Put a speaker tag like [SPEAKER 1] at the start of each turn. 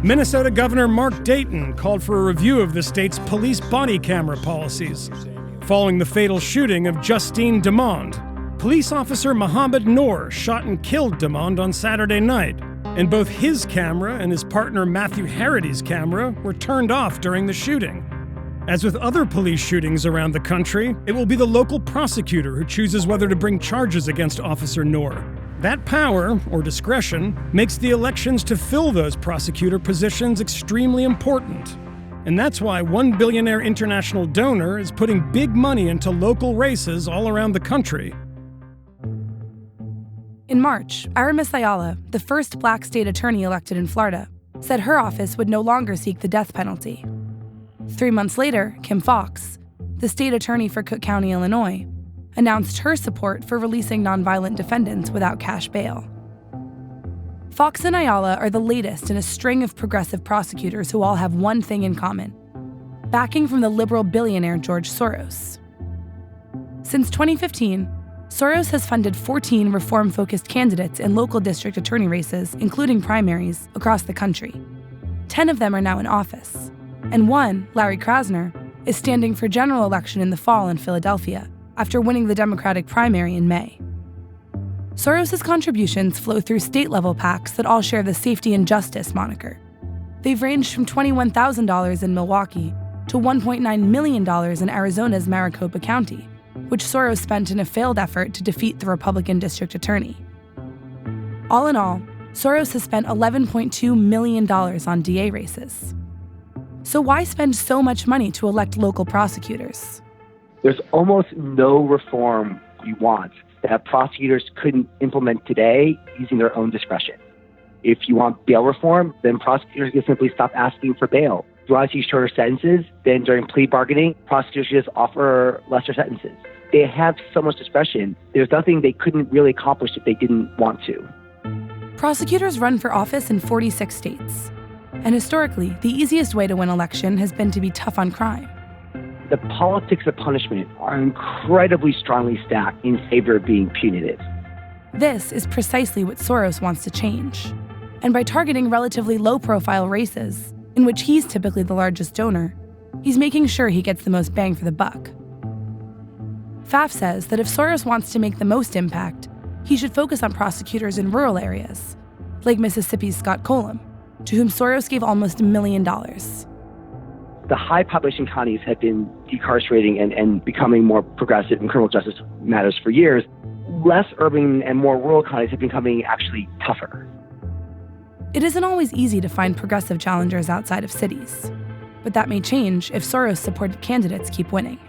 [SPEAKER 1] Minnesota Governor Mark Dayton called for a review of the state's police body camera policies, following the fatal shooting of Justine Demond. Police officer Mohammed Noor shot and killed Demond on Saturday night, and both his camera and his partner Matthew Harrity's camera were turned off during the shooting. As with other police shootings around the country, it will be the local prosecutor who chooses whether to bring charges against Officer Noor. That power, or discretion, makes the elections to fill those prosecutor positions extremely important. And that's why one billionaire international donor is putting big money into local races all around the country.
[SPEAKER 2] In March, Aramis Ayala, the first black state attorney elected in Florida, said her office would no longer seek the death penalty. 3 months later, Kim Foxx, the state attorney for Cook County, Illinois, announced her support for releasing nonviolent defendants without cash bail. Foxx and Ayala are the latest in a string of progressive prosecutors who all have one thing in common: backing from the liberal billionaire George Soros. Since 2015, Soros has funded 14 reform-focused candidates in local district attorney races, including primaries, across the country. 10 of them are now in office, and one, Larry Krasner, is standing for general election in the fall in Philadelphia, after winning the Democratic primary in May. Soros' contributions flow through state-level PACs that all share the Safety and Justice moniker. They've ranged from $21,000 in Milwaukee to $1.9 million in Arizona's Maricopa County, which Soros spent in a failed effort to defeat the Republican district attorney. All in all, Soros has spent $11.2 million on DA races. So why spend so much money to elect local prosecutors?
[SPEAKER 3] There's almost no reform you want that prosecutors couldn't implement today using their own discretion. If you want bail reform, then prosecutors can simply stop asking for bail. If you want to see shorter sentences, then during plea bargaining, prosecutors just offer lesser sentences. They have so much discretion. There's nothing they couldn't really accomplish if they didn't want to.
[SPEAKER 2] Prosecutors run for office in 46 states. And historically, the easiest way to win election has been to be tough on crime.
[SPEAKER 3] The politics of punishment are incredibly strongly stacked in favor of being punitive.
[SPEAKER 2] This is precisely what Soros wants to change. And by targeting relatively low-profile races, in which he's typically the largest donor, he's making sure he gets the most bang for the buck. Pfaff says that if Soros wants to make the most impact, he should focus on prosecutors in rural areas, like Mississippi's Scott Colum, to whom Soros gave almost $1 million.
[SPEAKER 3] The high population counties have been decarcerating and becoming more progressive in criminal justice matters for years. Less urban and more rural counties have been becoming actually tougher.
[SPEAKER 2] It isn't always easy to find progressive challengers outside of cities, but that may change if Soros-supported candidates keep winning.